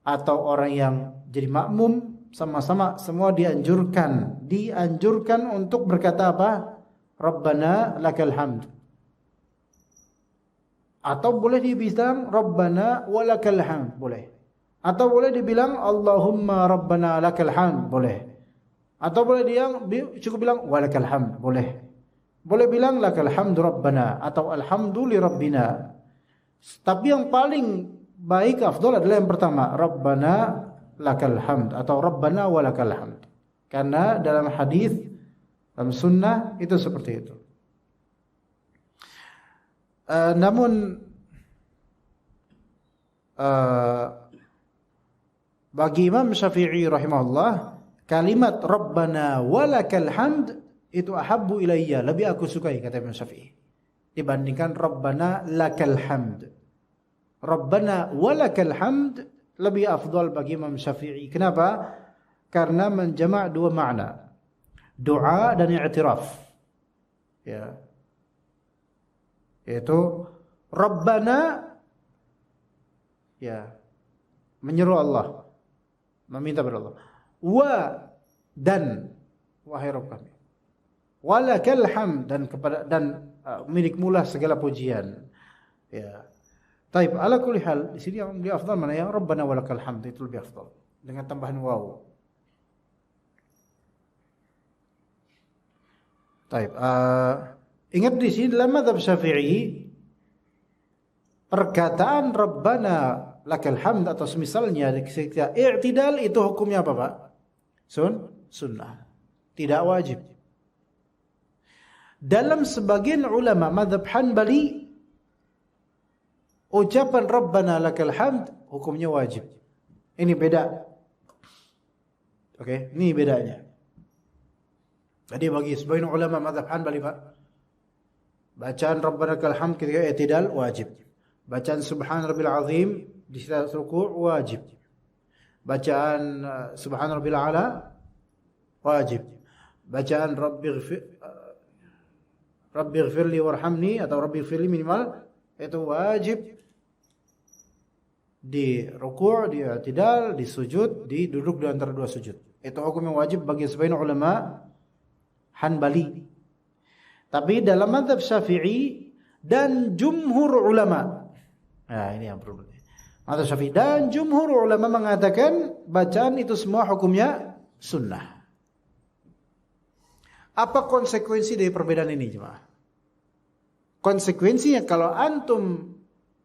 B: atau orang yang jadi makmum, sama-sama semua dianjurkan untuk berkata apa? Rabbana lakal hamd. Atau boleh dibilang Rabbana walakal hamd, boleh. Atau boleh dibilang Allahumma Rabbana lakal hamd, boleh. Atau boleh cukup bilang walakal hamd, boleh. Boleh bilang lakal hamdu Rabbana atau alhamdu li Rabbina. Tapi yang paling baik, afdal adalah yang pertama, Rabbana lakal hamd atau Rabbana walakal hamd. Karena dalam hadis, dalam sunnah itu seperti itu. Namun bagi Imam Syafi'i rahimahullah, kalimat Rabbana walakal hamd itu ahabbu ilayya, lebih aku sukai, kata Imam Syafi'i, dibandingkan Rabbana lakal hamd. Rabbana walakal hamd lebih afdal bagi Imam Syafi'i. Kenapa? Karena menjamak dua makna, doa dan i'tiraf. Ya. Yaitu Rabbana, ya, menyeru Allah, meminta kepada Allah. Wa, dan wahai Rabb kami. Walakal hamd, dan milikmulah segala pujian. Ya. Taib, ala kulli hal, di sini yang lebih afdal mana? Yang Rabbana walakal hamd itu lebih afdal dengan tambahan waw. Taib, ingat di sini dalam mazhab Syafi'i, perkataan Rabbana lakal hamd atau semisalnya ketika i'tidal itu hukumnya apa, Pak? Sunnah, tidak wajib. Dalam sebagian ulama mazhab Hanbali, ucapan Rabbana lakal hamd hukumnya wajib. Ini beda. Oke, ini bedanya. Jadi bagi sebagian ulama mazhab Hanbali, Pak, bacaan Rabbana lakal hamd ketika i'tidal wajib. Bacaan Subhan Rabbil Azim di saat ruku' wajib. Bacaan Subhan Rabbil A'la wajib. Bacaan Rabbighfirli warhamni atau Rabbighfirli minimal itu wajib di ruku', di i'tidal, di sujud, di duduk di antara dua sujud. Itu hukum yang wajib bagi sebagian ulama Hanbali. Tapi dalam mazhab Syafi'i dan jumhur ulama, nah ini yang perlu. Mazhab Syafi'i dan jumhur ulama mengatakan bacaan itu semua hukumnya sunnah. Apa konsekuensi dari perbedaan ini, jemaah? Konsekuensinya kalau antum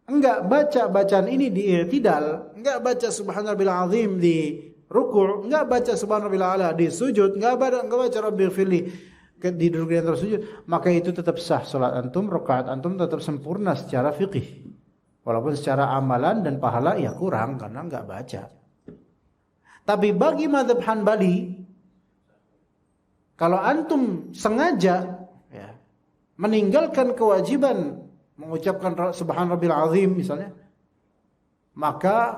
B: enggak baca bacaan ini di i'tidal, enggak baca subhanallah azim di ruku', enggak baca subhanallah ala di sujud, enggak baca rabbighfirli di duduk di antara sujud, maka itu tetap sah salat antum, rakaat antum tetap sempurna secara fikih. Walaupun secara amalan dan pahala ya kurang karena enggak baca. Tapi bagi mazhab Hanbali, kalau antum sengaja ya, meninggalkan kewajiban mengucapkan subhan rabbil azim misalnya, maka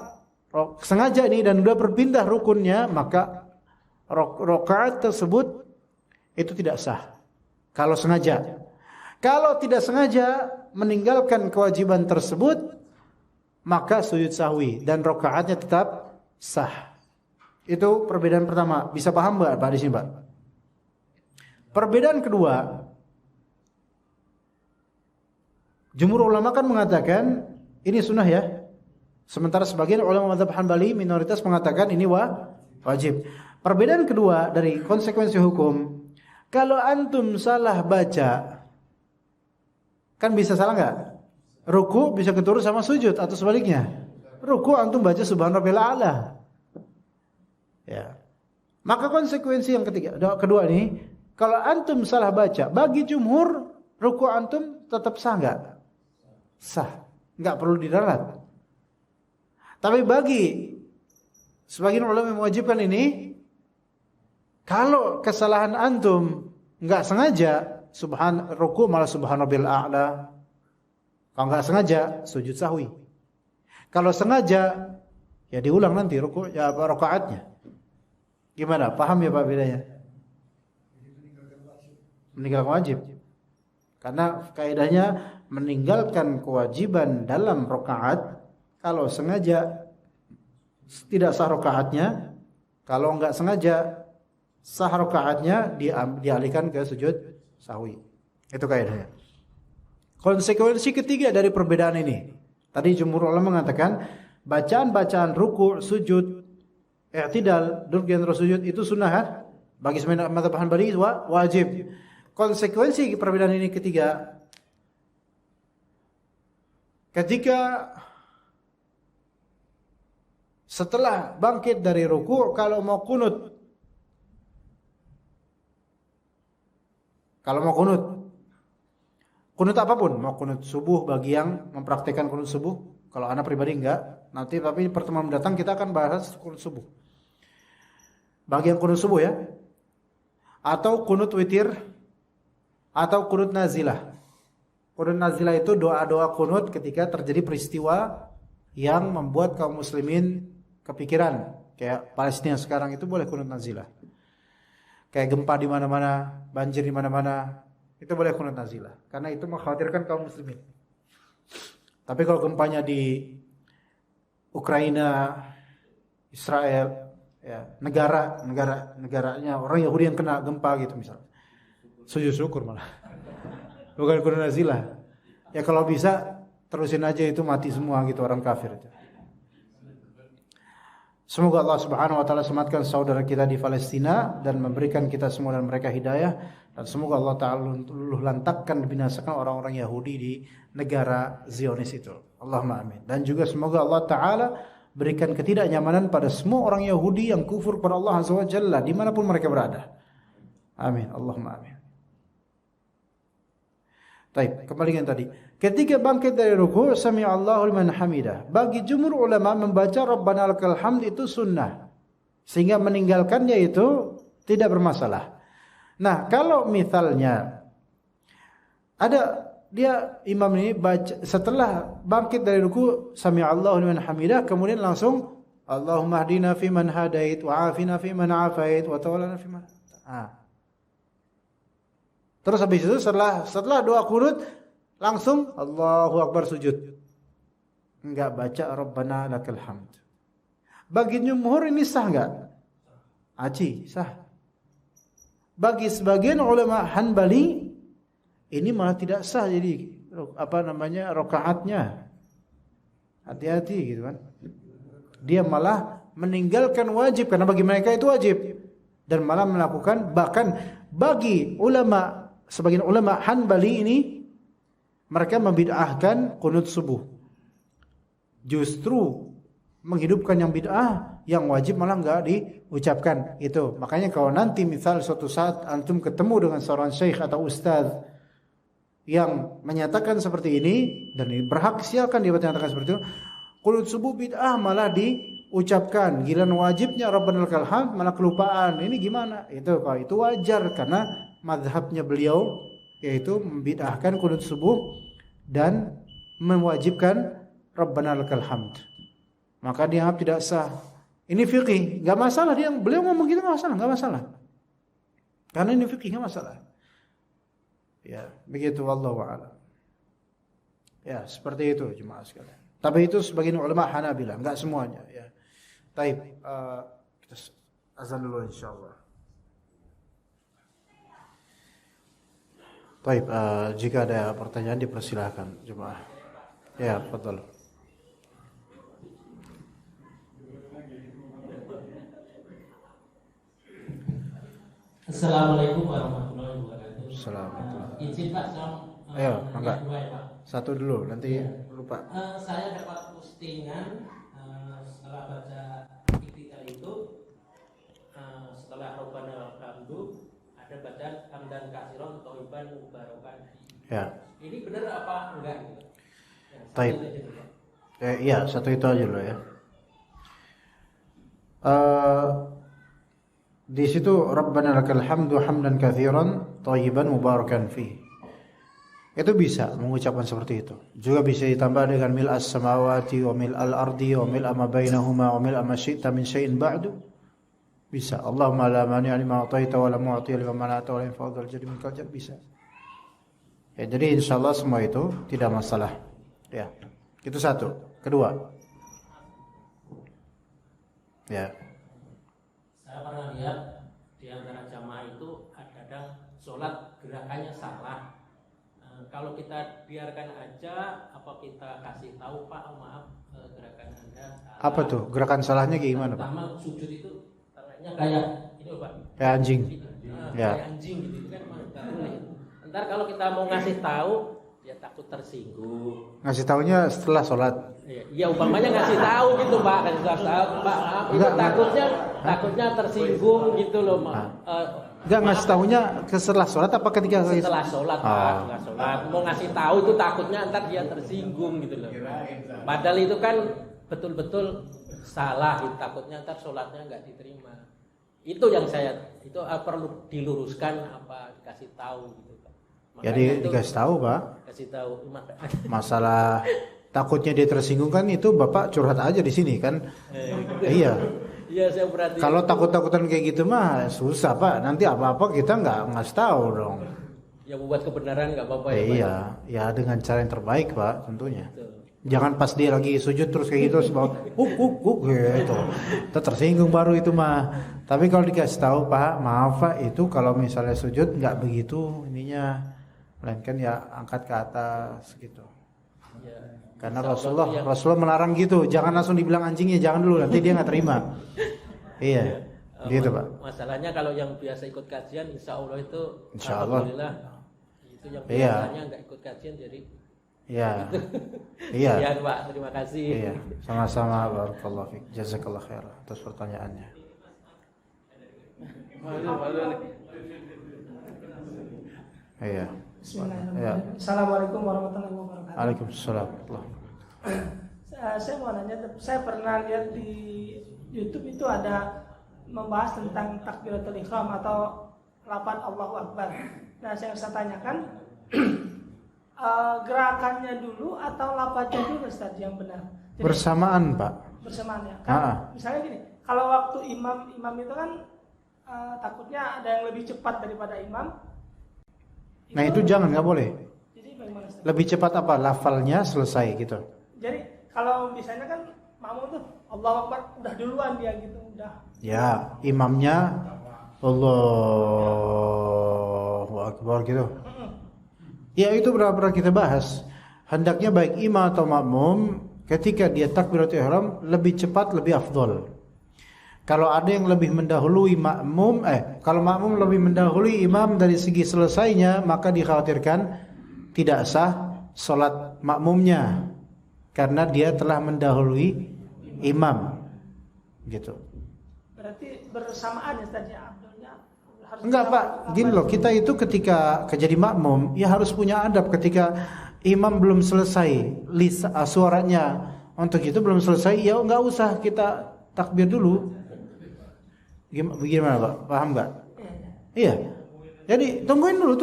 B: sengaja ini dan sudah berpindah rukunnya, maka rakaat tersebut itu tidak sah. Kalau sengaja. Kalau tidak sengaja meninggalkan kewajiban tersebut, maka sujud sahwi dan rakaatnya tetap sah. Itu perbedaan pertama. Bisa paham Pak di sini, Pak? Perbedaan kedua, jumhur ulama kan mengatakan ini sunnah ya. Sementara sebagian ulama mazhab Hanbali minoritas mengatakan ini wajib. Perbedaan kedua dari konsekuensi hukum, kalau antum salah baca, kan bisa salah enggak? Ruku bisa keturun sama sujud atau sebaliknya. Ruku antum baca subhanallah a'la. Ya. Maka konsekuensi yang kedua ini, kalau antum salah baca, bagi jumhur ruku antum tetap sah enggak? Sah, enggak perlu diralat. Tapi bagi sebagian ulama yang mewajibkan ini, kalau kesalahan antum enggak sengaja, ruku malah subhanallah a'la. Kalau enggak sengaja, sujud sahwi. Kalau sengaja, ya diulang nanti ruku ya rakaatnya. Gimana? Paham ya Pak bedanya? Meninggalkan wajib. Karena kaidahnya meninggalkan kewajiban dalam rakaat, kalau sengaja tidak sah rakaatnya, kalau enggak sengaja sah rakaatnya, dialihkan ke sujud sahwi. Itu kaidahnya. Konsekuensi ketiga dari perbedaan ini, tadi jumhur ulama mengatakan bacaan-bacaan ruku, sujud, i'tidal, duduk di antara sujud itu sunnah kan? Bagi sebagian mazhab Hanbali wajib. Konsekuensi perbedaan ini ketiga, ketika setelah bangkit dari ruku, kalau mau kunut, kunut apapun, mau kunut subuh bagi yang mempraktikkan kunut subuh, kalau anak pribadi enggak, nanti tapi pertemuan mendatang kita akan bahas kunut subuh. Bagi yang kunut subuh ya, atau kunut witir, atau kunut nazilah. Kunut nazilah itu doa-doa kunut ketika terjadi peristiwa yang membuat kaum muslimin kepikiran, kayak Palestina sekarang itu boleh kunut nazilah. Kayak gempa di mana-mana, banjir di mana-mana, itu boleh kunut nazilah, karena itu mengkhawatirkan kaum muslimin. Tapi kalau gempanya di Ukraina, Israel, ya, negaranya orang Yahudi yang kena gempa gitu misalnya, sujud syukur malah, bukan kunut nazilah. Ya kalau bisa terusin aja, itu mati semua gitu orang kafir itu. Semoga Allah Subhanahu wa taala selamatkan saudara kita di Palestina dan memberikan kita semua dan mereka hidayah, dan semoga Allah taala luluh lantakkan binasakan orang-orang Yahudi di negara Zionis itu. Allahumma amin. Dan juga semoga Allah taala berikan ketidaknyamanan pada semua orang Yahudi yang kufur kepada Allah Azza wa Jalla dimanapun mereka berada. Amin. Allahumma amin. Baik, kembali yang tadi. Ketika bangkit dari ruku, sami'allahu liman hamidah. Bagi jumhur ulama membaca Rabbana lakal hamd itu sunnah, sehingga meninggalkannya itu tidak bermasalah. Nah, kalau misalnya ada dia imam ini baca setelah bangkit dari ruku sami'allahu liman hamidah, kemudian langsung Allahumma hdina fi man hadait wa afina fi man afait wa tawallana fi man. Terus habis itu setelah doa kunut langsung Allahu Akbar sujud. Enggak baca Rabbana lakal hamd. Bagi jumhur ini sah enggak? Aji, sah. Bagi sebagian ulama Hanbali ini malah tidak sah, jadi rakaatnya. Hati-hati gitu kan. Dia malah meninggalkan wajib karena bagi mereka itu wajib, dan malah melakukan, bahkan bagi sebagian ulama Hanbali ini mereka membid'ahkan kunut subuh. Justru menghidupkan yang bid'ah, yang wajib malah enggak diucapkan. Itu. Makanya kalau nanti misal suatu saat antum ketemu dengan seorang syekh atau ustaz yang menyatakan seperti ini dan berhak, silakan dia menyatakan seperti itu. Qunut subuh bid'ah malah diucapkan. Giliran wajibnya Rabbana lakal hamd malah kelupaan. Ini gimana? Itu kalau itu wajar karena mazhabnya beliau yaitu membid'ahkan qunut subuh dan mewajibkan Rabbana lakal hamd. Maka dianggap tidak sah. Ini fikih, enggak masalah beliau ngomong gitu enggak masalah. Karena ini fikih enggak masalah. Ya, begitu wallahu a'lam. Ya, seperti itu jemaah sekalian. Tapi itu sebagian ulama Hanabilah, enggak semuanya ya. Taib, kita azan dulu insyaallah. Taib, jika ada pertanyaan dipersilakan jemaah. Ya, fadhal.
C: Assalamualaikum warahmatullahi wabarakatuh.
B: Assalamualaikum.
C: Izin Pak,
B: Ayo, mangga.
C: Pak.
B: Satu dulu, nanti lupa.
C: Saya dapat postingan setelah baca ikhtiar itu, setelah Rabbana lakal hamdu ada baca hamdan katsiran thayyiban mubarakan fi.
B: Ya.
C: Ini benar apa enggak gitu?
B: Taib. Iya, satu itu aja dulu ya. Di situ Rabbana lakal hamdu hamdan katsiran thayyiban mubarakan fi. Itu bisa mengucapkan seperti itu. Juga bisa ditambah dengan mil as-samawati wa mil al-ardi wa mil ma bainahuma wa mil ma syi'ta min syai'in ba'du. Bisa. Allahumma la mani'a lima a'taita wa la mu'tiya lima mana'ta wa la yanfa'u dzal jaddi minkal jadd, bisa. Ya, jadi insyaallah semua itu tidak masalah. Ya. Itu satu. Kedua. Ya.
C: Saya pernah lihat di antara jamaah itu ada sholat gerakannya salah. Kalau kita biarkan aja, apa kita kasih tahu Pak, maaf gerakan Anda salah.
B: Apa tuh? Gerakan salahnya kayak gimana, Pak?
C: Pertama sujud itu tangannya kayak ini Pak.
B: Kayak anjing. Ya.
C: Kayak anjing gitu kan enggak boleh. Ntar kalau kita mau ngasih tahu, dia takut tersinggung.
B: Ngasih taunya setelah sholat.
C: Iya, umpamanya ngasih tahu gitu Pak, kasih tahu Pak, maaf, itu takutnya tersinggung gitu loh, Pak.
B: Enggak ngasih taunya setelah sholat apa ketika
C: setelah sholat Pak, setelah sholat mau ngasih tahu itu takutnya ntar dia tersinggung gitu loh. Padahal itu kan betul-betul salah, gitu. Takutnya ntar sholatnya nggak diterima. Itu yang itu perlu diluruskan apa dikasih tahu gitu Pak.
B: Jadi dikasih tahu Pak.
C: Kasih tahu.
B: Masalah takutnya dia tersinggung kan itu Bapak curhat aja di sini kan. Iya.
C: Iya, saya perhatikan.
B: Kalau takut-takutan kayak gitu mah susah Pak. Nanti apa-apa kita nggak ngasih tahu dong.
C: Ya buat kebenaran nggak apa-apa ya.
B: Iya, ya dengan cara yang terbaik Pak tentunya. Jangan pas dia lagi sujud terus kayak gitu sebab gitu. Kita tersinggung baru itu mah. Tapi kalau dikasih tahu Pak, maaf Pak, itu kalau misalnya sujud nggak begitu ininya, melainkan ya angkat ke atas gitu.
C: Ya.
B: Karena Rasulullah melarang gitu, jangan langsung dibilang anjingnya, jangan dulu, nanti dia nggak terima. Iya, gitu Pak.
C: Masalahnya kalau yang biasa ikut kajian, insya Allah itu,
B: Insya Allah.
C: alhamdulillah, itu yang biasanya nggak ikut kajian jadi.
B: Iya, iya.
C: Ya Pak, terima kasih.
B: Iya, sama-sama. Barakallahu fiik. Jazakallah khair atas pertanyaannya. Iya.
D: Bismillahirrahmanirrahim. Assalamualaikum warahmatullahi wabarakatuh.
B: Waalaikumsalam.
D: Saya mau nanya, saya pernah lihat di YouTube itu ada membahas tentang takbiratul ihram atau lafaz Allahu Akbar. Nah, saya tanyakan gerakannya dulu atau lafaznya dulu Ustaz yang benar? Jadi,
B: bersamaan Pak.
D: Bersamaan ya. Kan, misalnya gini, kalau waktu imam itu kan takutnya ada yang lebih cepat daripada imam.
B: Nah itu jangan, nggak boleh.
D: Jadi bagaimana Ustaz?
B: Lebih cepat apa? Lafalnya selesai gitu.
D: Jadi kalau misalnya kan makmum tuh Allahu Akbar udah duluan dia gitu, udah.
B: Ya, imamnya Allahu Akbar gitu. Ya itu pernah kita bahas. Hendaknya baik imam atau makmum ketika dia takbiratul ihram lebih cepat lebih afdol. Kalau ada yang lebih mendahului makmum, kalau makmum lebih mendahului imam dari segi selesainya, maka dikhawatirkan tidak sah salat makmumnya karena dia telah mendahului imam. Gitu.
D: Berarti bersamaan ya tadi Abdulnya harus.
B: Enggak Pak, gini loh, kita itu ketika jadi makmum ya harus punya adab. Ketika imam belum selesai suaranya untuk itu belum selesai, ya nggak usah kita takbir dulu. Gimana Pak? Paham nggak? Iya. Jadi tungguin dulu.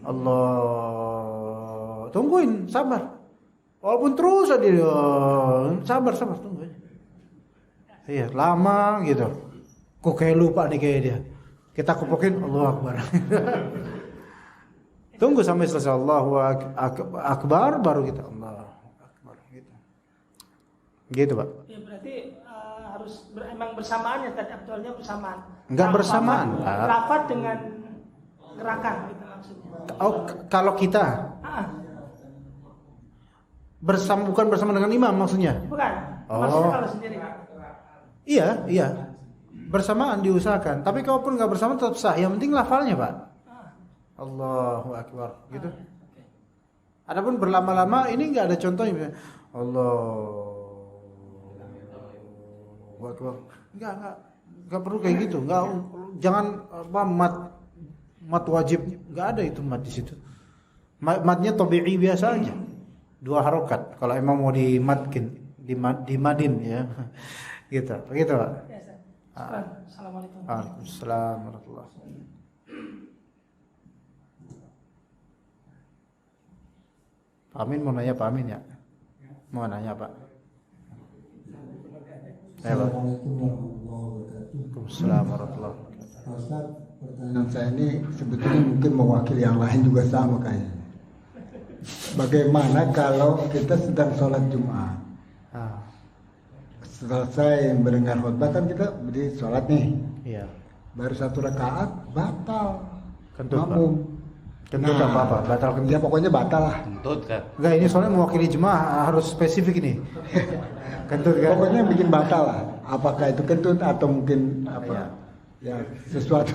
B: Allah, tungguin, sabar. Walaupun terus aja sabar tungguin. Iya, lama gitu. Kok kayak lupa nih kayak dia. Kita kupokin Allahu Akbar. Tunggu sampai selesai Allahu Akbar baru kita Allahu Akbar gitu. Gitu, Pak.
D: Ya berarti harus emang bersamaan ya tadi Abdulnya bersamaan.
B: Enggak bersamaan, Pak.
D: Lafaz dengan gerakan gitu maksudnya.
B: Oh, kalau kita bukan bersama dengan imam maksudnya?
D: Bukan.
B: Oh.
D: Maksudnya kalau sendiri.
B: Iya. Bersamaan diusahakan. Tapi kalaupun nggak bersama tetap sah. Yang penting lafalnya, Pak. Allahu Akbar, gitu. Adapun berlama-lama ini nggak ada contohnya. Allahu Akbar. Nggak perlu kayak gitu. Jangan mat wajib. Nggak ada itu mat di situ. Matnya tabi'i biasa aja. 2 harokat. Kalau emang mau dimatkin, dimadin ya. Gitu, begitu Pak.
D: Assalamualaikum.
B: Waalaikumsalam warahmatullahi wabarakatuh. Pak Amin mau nanya, Pak Amin ya? Mau nanya Pak?
E: Assalamualaikum warahmatullahi wabarakatuh.
B: Waalaikumsalam warahmatullahi wabarakatuh.
E: Pak Ustaz, pertanyaan saya ini sebetulnya mungkin mewakili yang lain juga sama kayaknya. Bagaimana kalau kita sedang sholat Jumat? Selesai mendengar khutbah kan kita berdiri sholat nih.
B: Iya.
E: Baru 1 rakaat batal.
B: Kentut,
E: makmum.
B: Kentut apa? Batal kentut.
E: Ya pokoknya batal lah.
F: Kentut kan.
B: Enggak, ini soalnya mewakili jemaah harus spesifik ini. Kentut kan.
E: Pokoknya bikin batal lah. Apakah itu kentut atau mungkin apa? Ya sesuatu.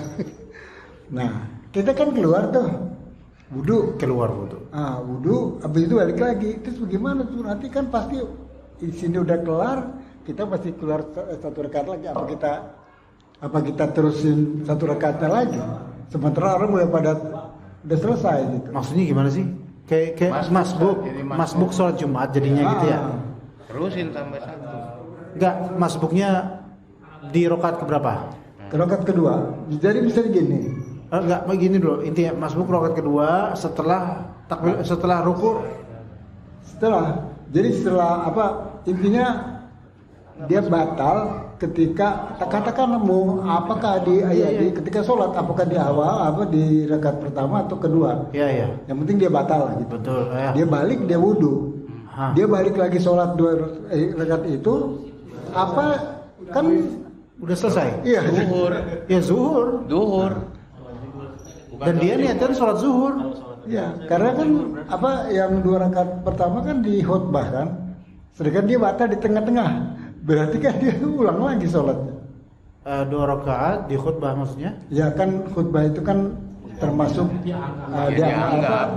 E: Nah, kita kan keluar tuh. Wudu.
B: Keluar wudu.
E: Wudu, habis itu balik lagi. Terus bagaimana tuh? Nanti kan pasti di sini udah kelar, kita pasti keluar 1 rakaat lagi. Apa kita terusin 1 rakaatnya lagi? Sementara orang udah selesai gitu.
B: Maksudnya gimana sih? Kayak masbuk sholat Jumat jadinya gitu ya?
F: Terusin sampai 1.
B: Enggak, masbuknya di rakaat keberapa?
E: Ke rakaat kedua. Jadi bisa gini.
B: Enggak, begini dulu. Intinya masbuk rakaat kedua setelah takbir, setelah ruku.
E: Jadi setelah apa? Intinya dia batal ketika katakan mau apakah ketika sholat, apakah di awal di rakaat pertama atau kedua.
B: Iya.
E: Yang penting dia batal gitu.
B: Betul. Ya.
E: Dia balik, dia wudu. Dia balik lagi sholat 2 rakaat itu kan
B: udah selesai.
E: Iya.
F: Zuhur.
B: Ya zuhur. Dan dia niatkan sholat zuhur.
E: Iya, karena kan yang 2 rakaat pertama kan di khutbah kan. Sedangkan dia batal di tengah-tengah. Berarti kan dia ulang lagi sholatnya.
B: 2 rakaat di khutbah maksudnya?
E: Ya kan khutbah itu kan termasuk
F: dianggap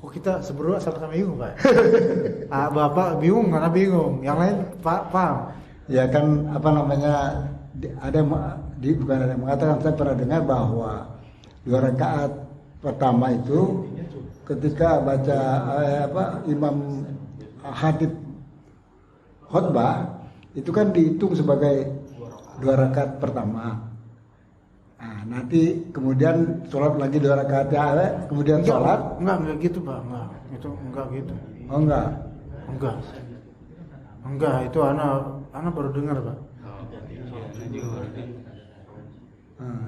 B: Kok kita berdua sama-sama bingung Pak? Bapak bingung, karena bingung. Yang lain paham.
E: Ya kan ada yang mengatakan, saya pernah dengar bahwa 2 rakaat pertama itu ketika baca imam khatib khutbah itu kan dihitung sebagai 2 rakaat pertama. Nah, nanti kemudian sholat lagi 2 rakaat kemudian sholat.
B: Enggak gitu Pak, itu enggak gitu.
E: Oh enggak.
B: Enggak, itu ana baru dengar Pak.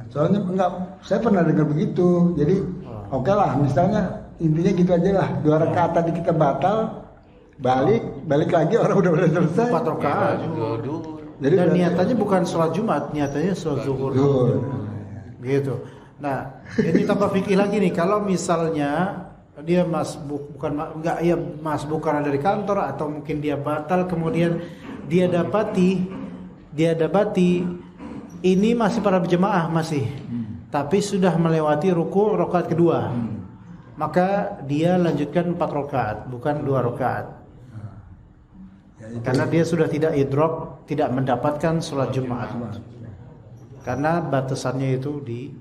E: Soalnya enggak, saya pernah dengar begitu. Jadi oke lah, misalnya intinya gitu aja lah. 2 rakaat tadi kita batal, balik lagi orang udah selesai.
B: 4 rakaat.
E: Jadi
B: dan niatannya bukan sholat Jumat, niatannya sholat zuhur. Gitu. Nah, ini tambah fikih lagi nih. Kalau misalnya dia masbuk masbuk karena dari kantor atau mungkin dia batal, kemudian dia dapati ini masih para berjemaah masih, tapi sudah melewati ruku rakaat kedua. maka dia lanjutkan 4 rakaat, bukan 2 rakaat.
E: Ya, itu.
B: Karena dia sudah tidak idrok, tidak mendapatkan sholat Jumat. Karena batasannya itu di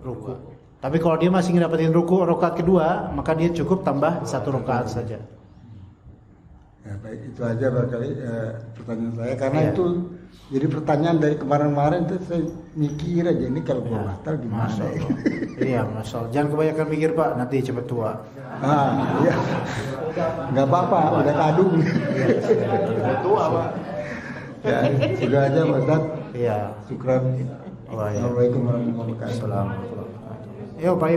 B: ruku. Tapi kalau dia masih ngedapatin ruku rakaat kedua, maka dia cukup tambah 1 rakaat saja.
E: Ya, baik, itu aja barangkali pertanyaan saya karena
B: Iya.
E: itu jadi pertanyaan dari kemarin-kemarin itu saya mikir aja ini kalau gua batal gimana
B: Masya
E: ya?
B: Allah. Iya, Masya Allah. Jangan kebanyakan mikir Pak, nanti cepat tua.
E: Iya. Nggak apa-apa, udah kadung.
B: Tua Pak.
E: Ya, sudah aja Pak Ustadz.
B: Iya.
E: Syukran.
B: Wah, ya.
E: Assalamualaikum warahmatullahi wabarakatuh.
B: Assalamualaikum. Yo Pak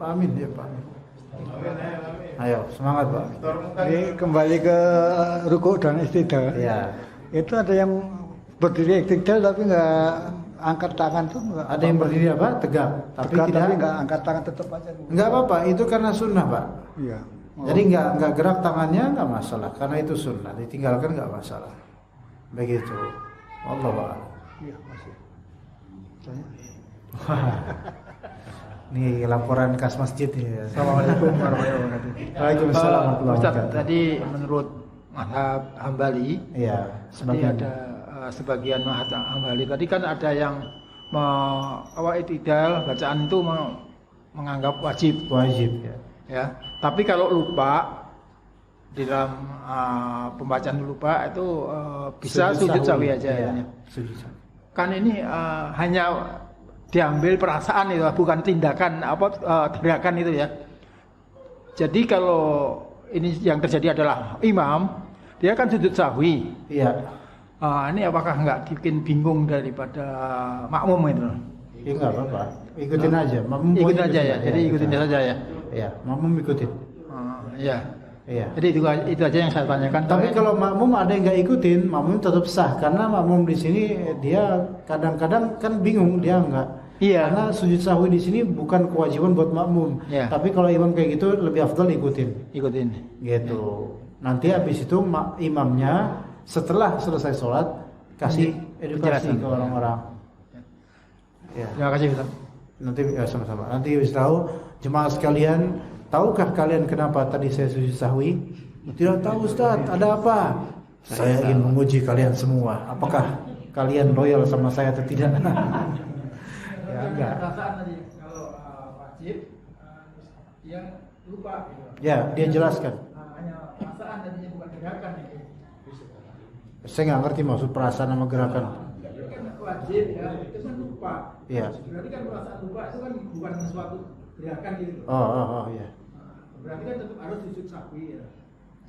B: Amin ya Pak. Ayo semangat Pak.
E: Jadi kembali ke ruku dan istidal.
B: Iya.
E: Itu ada yang berdiri istidal tapi nggak angkat tangan tuh nggak.
B: Ada yang berdiri apa? Tegak. Tapi
E: Tegak,
B: tidak.
E: tapi nggak angkat tangan tetap aja.
B: Enggak apa-apa. Itu karena sunnah Pak.
E: Iya.
B: Jadi enggak gerak tangannya enggak masalah. Karena itu sunnah. Ditinggalkan enggak masalah. Begitu. Allah Pak.
E: Iya masih.
B: Ini laporan kas masjid ya.
G: Assalamualaikum warahmatullahi wabarakatuh.
B: Waalaikumsalam warahmatullahi
G: Ustaz,
B: wabarakatuh.
G: tadi menurut mazhab Hambali,
B: Iya.
G: tadi
B: Sebagian.
G: ada sebagian mazhab Hambali. Tadi kan ada yang i'tidal bacaan itu menganggap wajib,
B: Wajib ya.
G: ya. Tapi kalau lupa di dalam pembacaan lupa itu bisa sujud sahwi aja.
B: Iya.
G: Ya.
B: Sujud sahwi.
G: Kan ini hanya diambil perasaan itu, bukan tindakan gerakan itu ya. Jadi kalau ini yang terjadi adalah imam, dia kan sujud sahwi.
B: Iya.
G: Ini apakah nggak bikin bingung daripada makmum itu?
B: Ya enggak apa-apa. Ikutin aja. Makmum
G: Ikut
B: boleh
G: aja ya. Jadi ikutin saja ya.
B: Iya, makmum ikutin.
G: Iya.
B: Iya.
G: Jadi itu aja yang saya tanyakan.
B: Tapi kalau makmum ada yang nggak ikutin, makmum tetap sah karena makmum di sini dia kadang-kadang kan bingung dia nggak.
G: Iya.
B: Karena sujud sahwi di sini bukan kewajiban buat makmum.
G: Iya.
B: Tapi kalau imam kayak gitu lebih afdal ikutin.
G: ikutin.
B: Gitu. Nanti habis itu imamnya setelah selesai sholat kasih edukasi
G: Penjelasan.
B: ke orang-orang. Ya.
G: Terima kasih Ustaz.
B: Nanti ya sama-sama. Nanti habis tahu jemaah sekalian, tahukah kalian kenapa tadi saya sujud sahwi? Tidak tahu Ustaz, ada apa? Saya ingin menguji kalian semua. Apakah kalian loyal sama saya atau tidak? Ya enggak.
G: Perasaan tadi kalau wajib yang lupa.
B: Ya, dia jelaskan.
G: Hanya perasaan tadinya bukan gerakan ini.
B: Saya nggak ngerti maksud perasaan sama gerakan.
G: Kan wajib ya, itu kan lupa.
B: Iya.
G: Berarti kan perasaan lupa itu kan bukan sesuatu gerakan gitu.
B: Oh, iya.
G: Berarti kan tetap harus sujud sahwi ya.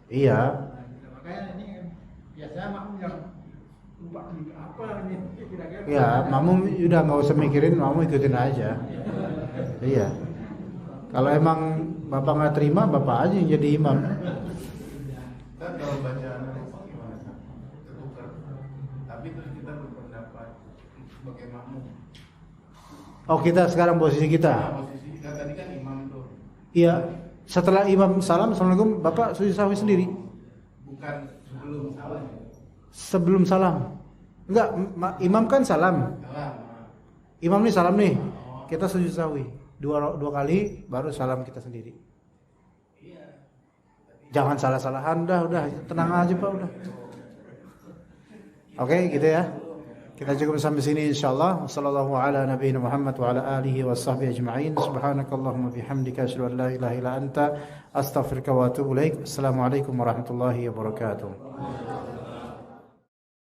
B: Iya.
G: Nah, makanya ini kan biasanya makmum yang lupa di apa ini kira-kira.
B: Ya, makmum udah nggak usah mikirin, makmum ikutin aja. Iya. Kalau emang bapak nggak terima, bapak aja yang jadi imam.
F: Kan kalau bacaan rupa gimana kan? Tertukar. Tapi terus kita berpendapat sebagai makmum.
B: Oh, kita sekarang posisi
F: Nah,
B: kita.
F: posisi kita tadi kan imam tuh.
B: Iya. Setelah imam salam, assalamualaikum, bapak sujud sahwi sendiri.
F: Bukan sebelum salam.
B: Sebelum salam. Enggak, imam kan salam.
F: Salam.
B: Imam nih salam nih. Kita sujud sahwi. Dua kali baru salam kita sendiri. Jangan salah-salahan, udah tenang aja Pak, udah. Oke, gitu ya. Kita cukup sampai sini insyaallah. Wassallallahu ala nabiyina Muhammad wa ala alihi washabbihi ajma'in. Subhanakallahumma bihamdika asyhadu an la ilaha illa anta astaghfiruka wa atubu ilaik. Assalamualaikum warahmatullahi wabarakatuh.